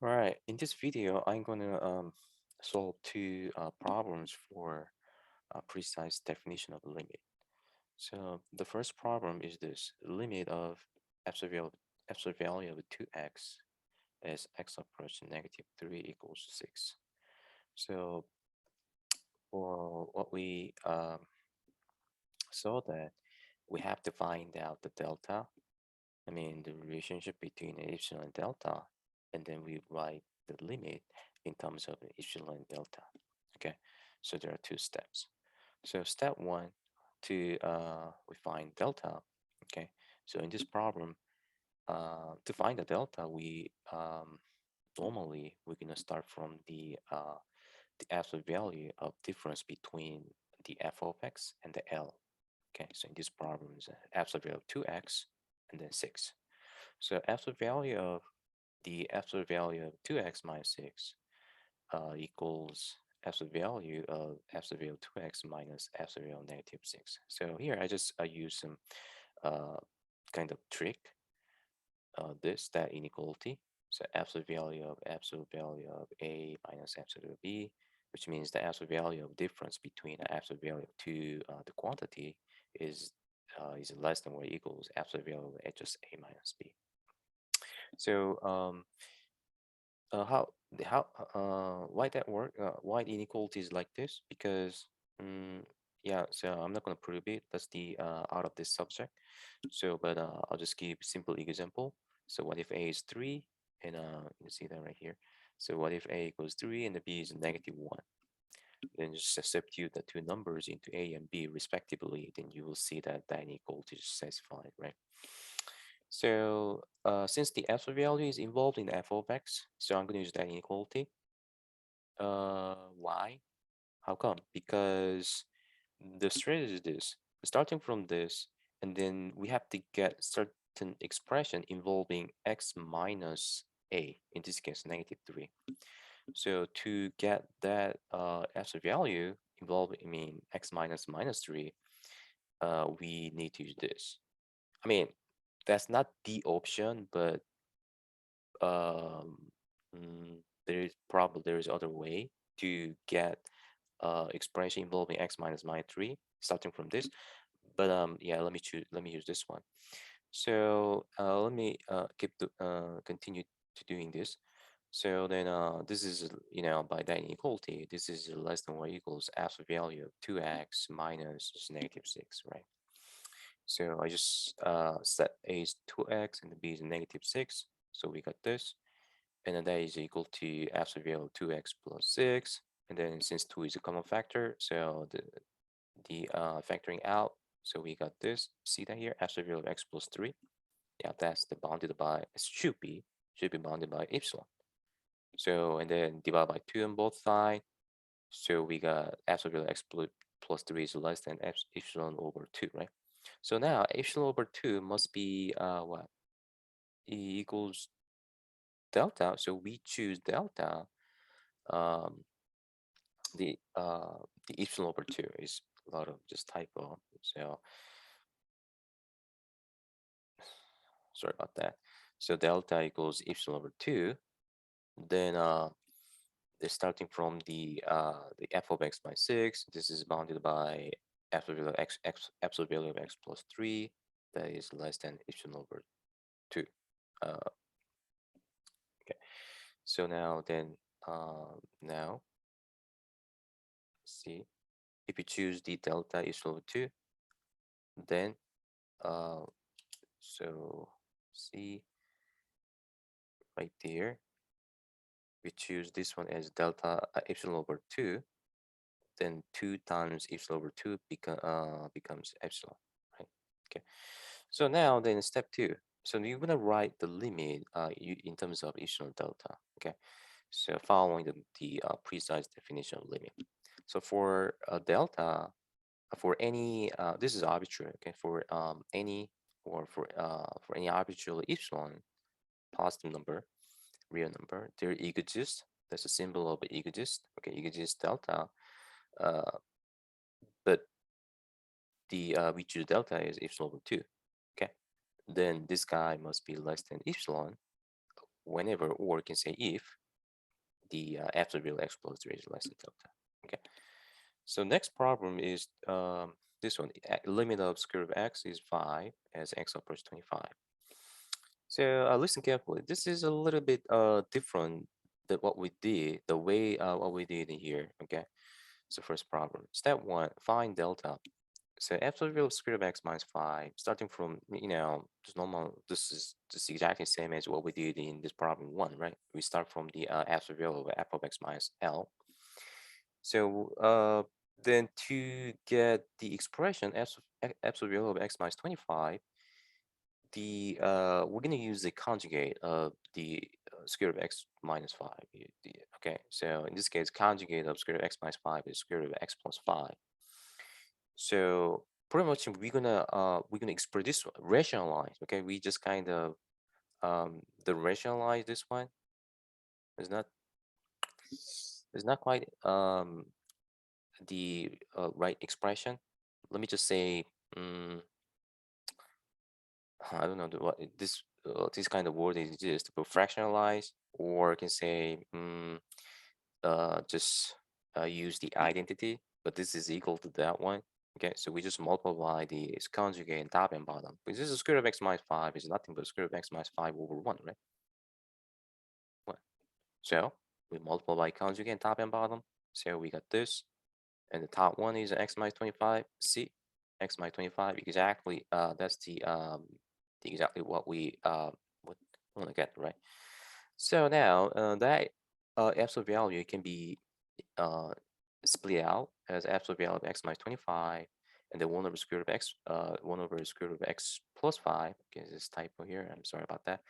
All right, in this video, I'm going to solve two problems for a precise definition of a limit. So the first problem is this: limit of absolute value of 2x as x approaches -3 equals 6. So for what we saw that we have to find out the delta, I mean the relationship between epsilon and delta, and then we write the limit in terms of epsilon and delta. Okay, so there are two steps. So step one, we find delta. Okay, so in this problem, to find the delta, we normally we're gonna start from the absolute value of difference between the f of x and the L. Okay, so in this problem is absolute value of 2x and then 6. So absolute value of 2x minus 6 equals absolute value of 2x minus absolute value of -6. So here I just use some uh, kind of trick, this that inequality. So absolute value of a minus absolute value of b, which means the absolute value of difference between the absolute value of the quantity is less than or equals absolute value of just a minus b. So how why that work? Why the inequality is like this? Because yeah, so I'm not gonna prove it. That's the out of this subject. So, but I'll just give simple example. So what if a is 3 and you see that right here. So what if a equals 3 and the b is -1? Then just substitute the two numbers into a and b respectively. Then you will see that that inequality is satisfied, right? So since the absolute value is involved in f of x, so I'm going to use that inequality. Why? How come? Because the strategy is this: starting from this, and then we have to get certain expression involving x minus a, in this case -3. So to get that absolute value involved, I mean x minus -3, we need to use this. I mean, that's not the option, but um, there is other way to get expression involving x minus -3 starting from this. But yeah, let me use this one. So let me continue to doing this. So then this is, by that inequality, this is less than or equals absolute value of 2x minus -6, right? So I just set a is 2x and b is -6. So we got this. And then that is equal to absolute value of 2x plus 6. And then since 2 is a common factor, so the factoring out, so we got this. See that here, absolute value of x plus 3. Yeah, that's the bounded by, it should be bounded by epsilon. So, and then divide by 2 on both sides. So we got absolute value of x plus 3 is less than epsilon over 2, right? So now epsilon over 2 must be what? E equals delta. So we choose delta. Um, the epsilon over 2 is a lot of just typo. So sorry about that. So delta equals epsilon over 2. Then they're starting from the f of x by 6. This is bounded by absolute value of absolute value of x plus 3. That is less than epsilon over 2. Uh, okay. So now then now see, if you choose the delta epsilon over 2, then uh, so see right there, we choose this one as delta epsilon over 2, then 2 times epsilon over 2 becomes epsilon, right? Okay. So now then step 2. So you're going to write the limit in terms of epsilon delta, okay? So following the precise definition of limit. So for delta, for any, this is arbitrary, okay? For any, or for any arbitrary epsilon positive number, real number, they're egogist. That's a symbol of egogist. Okay, egogist delta. Uh, but the we choose delta is epsilon over 2. Okay, then this guy must be less than epsilon. whenever, or you can say if the absolute value x plus 3 is less than delta. Okay. So next problem is this one. Limit of square root of x is 5 as x approaches 25. So listen carefully. This is a little bit different than what we did, the way what we did in here. Okay. So first problem. Step 1, find delta. So absolute value of square root of x minus 5, starting from, just normal, this is just exactly the same as what we did in this problem 1, right? We start from the absolute value of f of x minus L. So then to get the expression absolute value of x minus 25, we're going to use the conjugate of the square root of x minus 5. Okay, so in this case, conjugate of square root of x minus 5 is square root of x plus 5. So pretty much we're gonna express this one, rationalize. Okay, we just kind of the rationalize this one is not quite the right expression. Let me just say I don't know what this kind of word is just to fractionalize, or I can say just use the identity, but this is equal to that one. Okay, so we just multiply the conjugate in top and bottom. Because this is square root of x minus 5 is nothing but square root of x minus 5 over 1, right? 1. So we multiply by conjugate in top and bottom. So we got this. And the top one is x minus 25. See, x minus 25 exactly. That's the exactly what we want to get, right? So now that absolute value can be uh, split out as absolute value of x minus 25, and then 1 over square root of x, 1 over square root of x plus 5. Okay, this typo here. I'm sorry about that.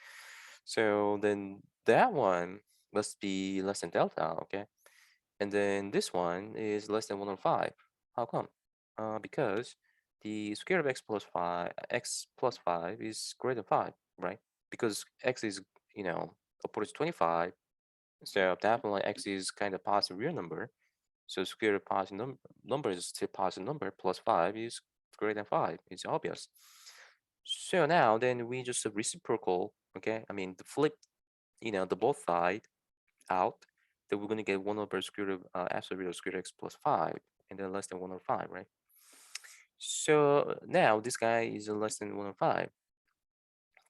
So then that one must be less than delta, okay? And then this one is less than 1 over 5. How come? Because the square root of x plus 5 is greater than 5, right? Because x is, approach 25, so definitely x is kind of positive real number. So square root of positive number is still positive number, plus 5 is greater than 5. It's obvious. So now then we just reciprocal, okay? I mean, the flip, the both side out, then we're going to get 1 over square root of absolute root of square root x plus 5, and then less than 1 over 5, right? So now this guy is less than 1 over 5.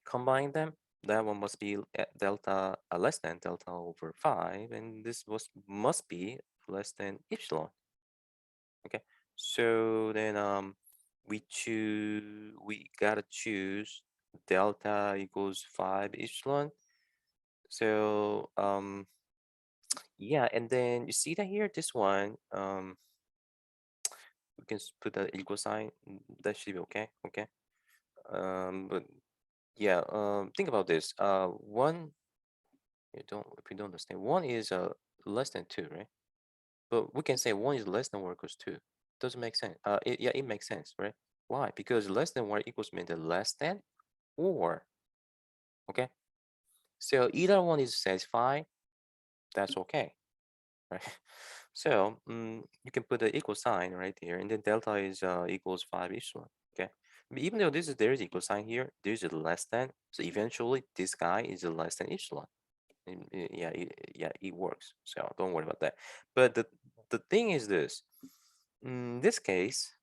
Combine them, that one must be delta less than delta over 5, and this must be less than epsilon. Okay, so then we gotta choose delta equals 5 epsilon. So yeah, and then you see that here, this one we can put the equal sign. That should be okay. Okay. But yeah, think about this. One, if you don't understand, one is less than 2, right? But we can say 1 is less than or equals 2. Doesn't make sense. Yeah, it makes sense, right? Why? Because less than or equals mean the less than or. Okay. So either one is satisfied. That's okay, right? So you can put the equal sign right here, and then delta is equals 5 epsilon. Okay. But even though there is equal sign here, there's a less than. So eventually, this guy is a less than epsilon. Yeah, it works. So don't worry about that. But the thing is this. In this case,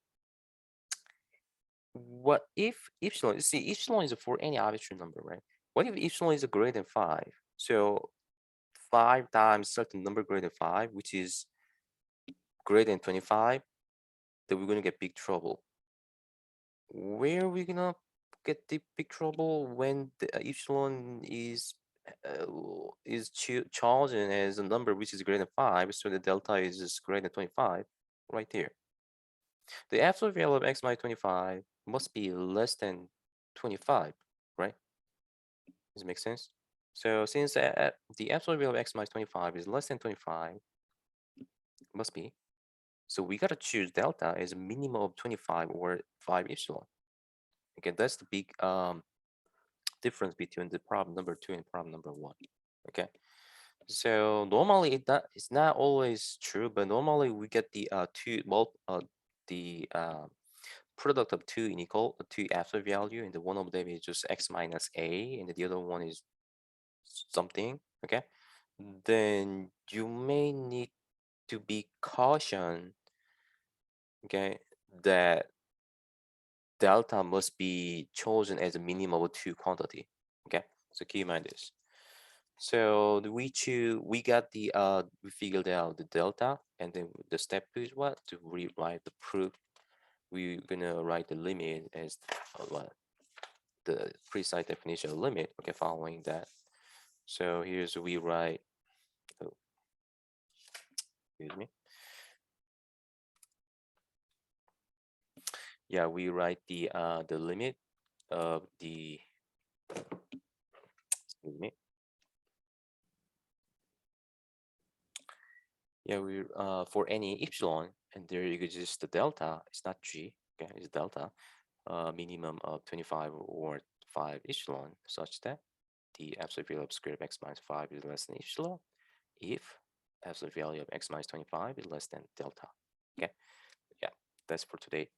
what if epsilon? See, epsilon is for any arbitrary number, right? What if epsilon is greater than 5? So 5 times certain number greater than 5, which is greater than 25, then we're going to get big trouble. Where are we going to get the big trouble? When the epsilon is chosen as a number which is greater than 5, so the delta is greater than 25, right there. The absolute value of x minus 25 must be less than 25, right? Does it make sense? So since the absolute value of x minus 25 is less than 25, must be. So we gotta choose delta as a minimum of 25 or 5 epsilon. Okay, that's the big difference between the problem number 2 and problem number 1. Okay, so normally it's not always true, but normally we get the product of two absolute value, and the one of them is just x minus a, and the other one is something, okay, then you may need to be caution, okay, that delta must be chosen as a minimum of two quantity. Okay, so keep in mind this. So we got the we figured out the delta, and then the step two is what? To rewrite the proof. We're gonna write the limit as what? The precise definition of limit. Okay, following that. So here's we write, oh, excuse me. Yeah, we write the limit of the, excuse me. Yeah, we for any epsilon, and there exists the delta. It's not g. Okay, it's delta. Minimum of 25 or 5 epsilon, such that the absolute value of square root of x minus 5 is less than epsilon if absolute value of x minus 25 is less than delta. Okay, yeah, that's for today.